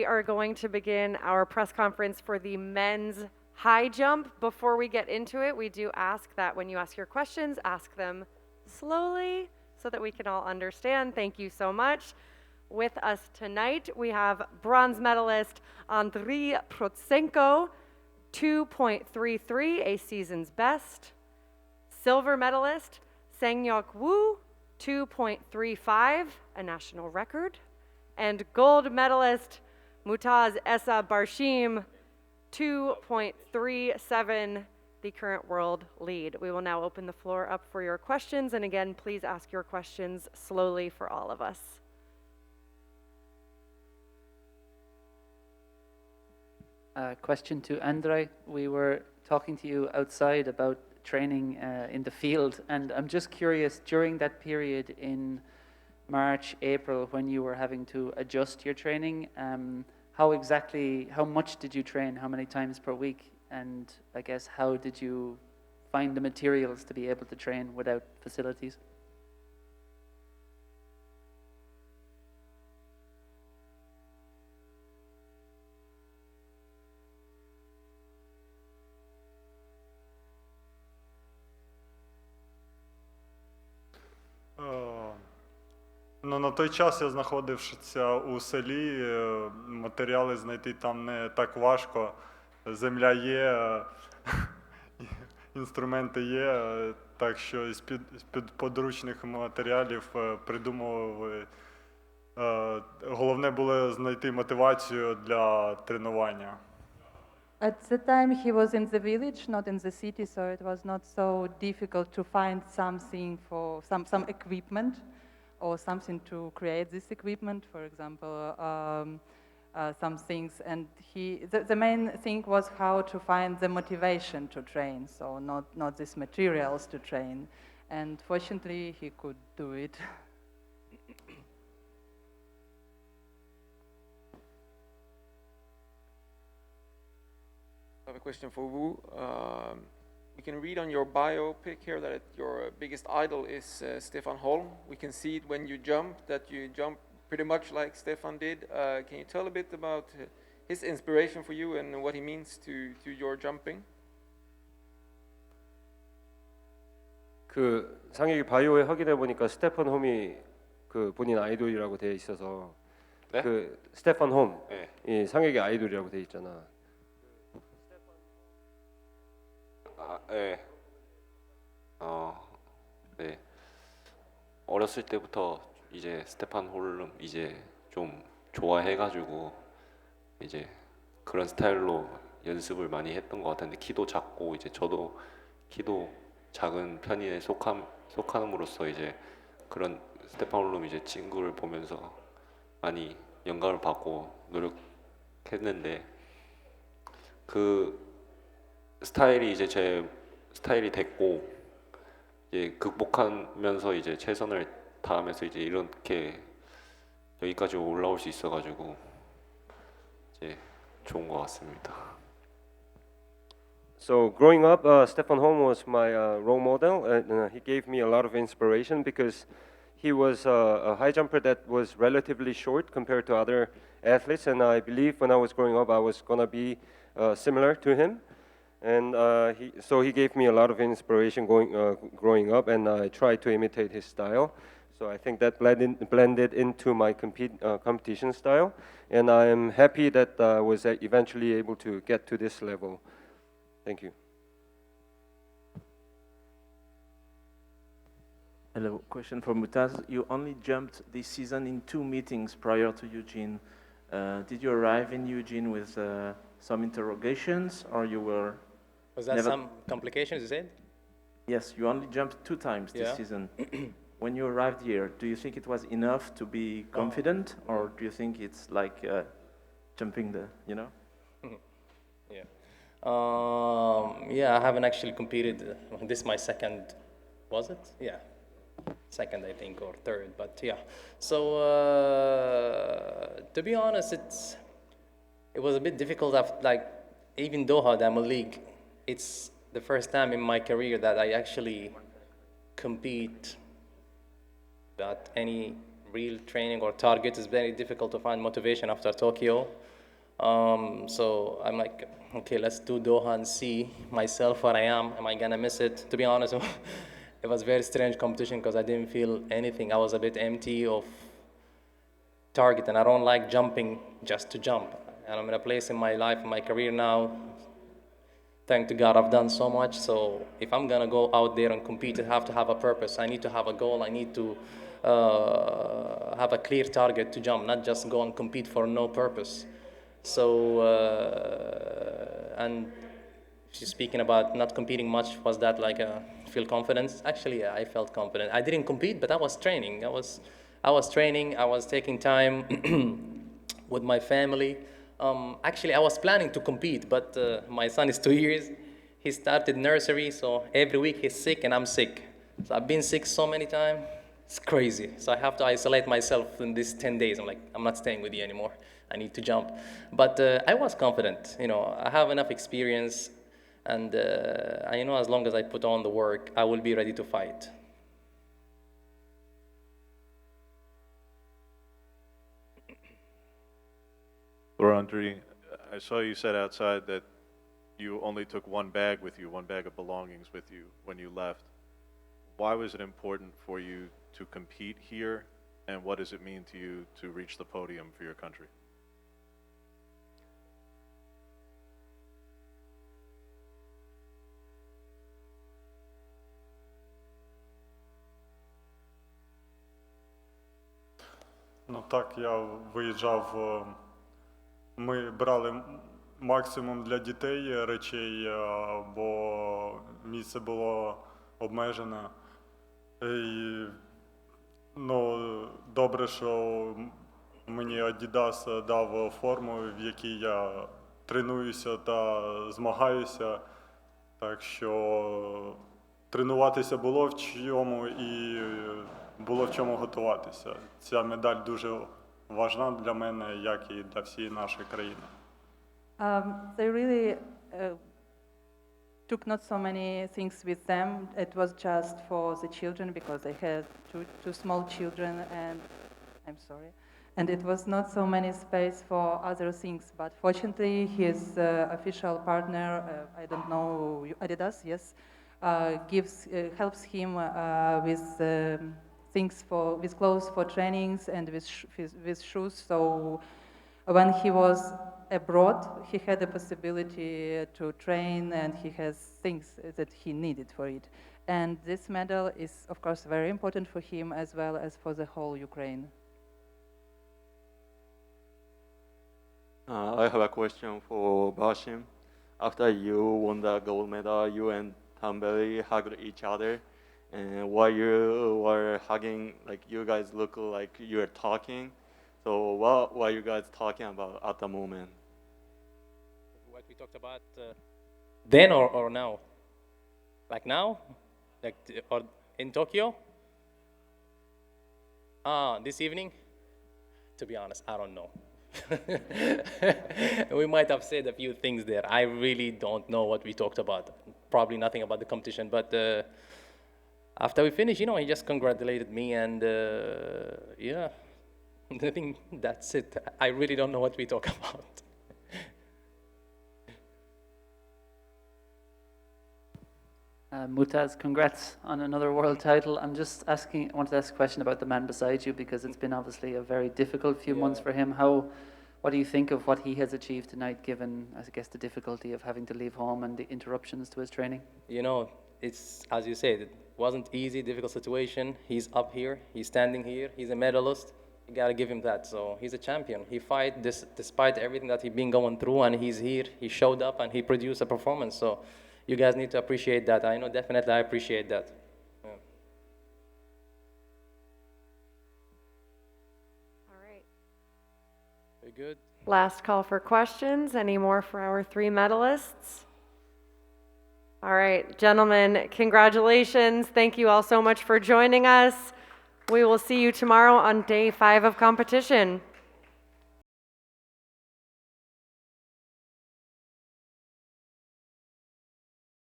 We are going to begin our press conference for the men's high jump. Before we get into it, we do ask that when you ask your questions, ask them slowly so that we can all understand. Thank you so much. With us tonight, we have bronze medalist Andriy Protsenko, 2.33, a season's best. Silver medalist Sang-Yok Woo, 2.35, a national record. And gold medalist Mutaz Essa Barshim, 2.37, the current world lead. We will now open the floor up for your questions. And again, please ask your questions slowly for all of us. Question to Andrei. We were talking to you outside about training in the field, and I'm just curious, during that period in March, April, when you were having to adjust your training, how much did you train, how many times per week, and I guess how did you find the materials to be able to train without facilities? Ну, на той час я знаходився у селі, матеріали знайти там не так важко, земля є, інструменти є, так що з-під подручних матеріалів придумували. Головне було знайти мотивацію для тренування. At the time he was in the village, not in the city, so it was not so difficult to find something for some equipment or something to create this equipment, for example, some things. And the main thing was how to find the motivation to train, so not these materials to train. And fortunately, he could do it. I have a question for Wu. We can read on your biopic here that your biggest idol is Stefan Holm. We can see it when you jump, that you jump pretty much like Stefan did. Can you tell a bit about his inspiration for you and what he means to your jumping? 그 상혁이 바이오에 확인해 보니까 스테판 홈이 그 본인 아이돌이라고 돼 있어서 네? 그 스테판 홈, 네. 이 상혁이 아이돌이라고 돼 있잖아. 네. 네. 어렸을 때부터 이제 스테판 홀름 이제 좀 좋아해가지고 이제 그런 스타일로 연습을 많이 했던 것 같은데, 키도 작고 이제 저도 키도 작은 편에 속함으로써 이제 그런 스테판 홀름 이제 친구를 보면서 많이 영감을 받고 노력했는데, 그 스타일이 이제 제 스타일이 됐고 이제 극복하면서 이제 최선을 다하면서 이제 이렇게 여기까지 올라올 수 있어가지고 이제 좋은 것 같습니다. So growing up, Stefan Holm was my role model, and he gave me a lot of inspiration because he was a high jumper that was relatively short compared to other athletes, and I believe when I was growing up I was gonna be similar to him. And he gave me a lot of inspiration growing up, and I tried to imitate his style. So I think that blended into my competition style, and I am happy that I was eventually able to get to this level. Thank you. Hello, question for Mutaz. You only jumped this season in 2 meetings prior to Eugene. Did you arrive in Eugene with some interrogations, or you were... Was that some complications, you said? Yes, you only jumped 2 times this season. When you arrived here, do you think it was enough to be confident, or do you think it's like jumping the, you know? Yeah. Yeah, I haven't actually competed. This is my second, was it? Yeah. Second, I think, or third, but yeah. So, to be honest, it was a bit difficult after, like, even Doha Diamond League, it's the first time in my career that I actually compete without any real training or target. It's very difficult to find motivation after Tokyo. So I'm like, okay, let's do Doha and see myself where I am. Am I gonna miss it? To be honest, it was a very strange competition because I didn't feel anything. I was a bit empty of target, and I don't like jumping just to jump. And I'm in a place in my life, in my career now, thank to God, I've done so much. So if I'm gonna go out there and compete, I have to have a purpose. I need to have a goal. I need to have a clear target to jump, not just go and compete for no purpose. So, and she's speaking about not competing much. Was that like a feel confidence? Actually, yeah, I felt confident. I didn't compete, but I was training. I was training. I was taking time with my family. Actually, I was planning to compete, but my son is 2 years. He started nursery, so every week he's sick and I'm sick. So I've been sick so many times. It's crazy. So I have to isolate myself in these 10 days. I'm like, I'm not staying with you anymore. I need to jump. But I was confident. You know, I have enough experience, and I know as long as I put on the work, I will be ready to fight. Laurandri, I saw you said outside that you only took one bag with you, one bag of belongings with you when you left. Why was it important for you to compete here, and what does it mean to you to reach the podium for your country? Ну так, я виїжджав, ми брали максимум для дітей речей, бо місце було обмежене. І, ну, добре, що мені Adidas дав форму, в якій я тренуюся та змагаюся. Так що тренуватися було в чому і було в чому готуватися. Ця медаль дуже важна для мене, як і для всієї нашої країни. They really took not so many things with them. It was just for the children because they had two small children, and I'm sorry. And it was not so many space for other things. But fortunately, his official partner, I don't know, Adidas, yes, helps him with things with clothes for trainings and with shoes. So when he was abroad, he had the possibility to train, and he has things that he needed for it. And this medal is, of course, very important for him as well as for the whole Ukraine. I have a question for Bashim. After you won the gold medal, you and Tambeli hugged each other. And while you were hugging, like you guys look like you were talking. So what were you guys talking about at the moment? What we talked about then or now? Like now? Like or in Tokyo? This evening? To be honest, I don't know. We might have said a few things there. I really don't know what we talked about. Probably nothing about the competition, but after we finished, you know, he just congratulated me, and yeah, I think that's it. I really don't know what we talk about. Mutaz, congrats on another world title. I wanted to ask a question about the man beside you, because it's been obviously a very difficult few months for him. What do you think of what he has achieved tonight, given, I guess, the difficulty of having to leave home and the interruptions to his training? You know, it's, as you said, it wasn't easy, difficult situation. He's up here, he's standing here, he's a medalist. You gotta give him that. So he's a champion. He fight despite everything that he's been going through, and he's here, he showed up, and he produced a performance. So you guys need to appreciate that. I know, definitely I appreciate that. Yeah. All right. Very good. Last call for questions. Any more for our three medalists? All right, gentlemen, congratulations. Thank you all so much for joining us. We will see you tomorrow on day 5 of competition.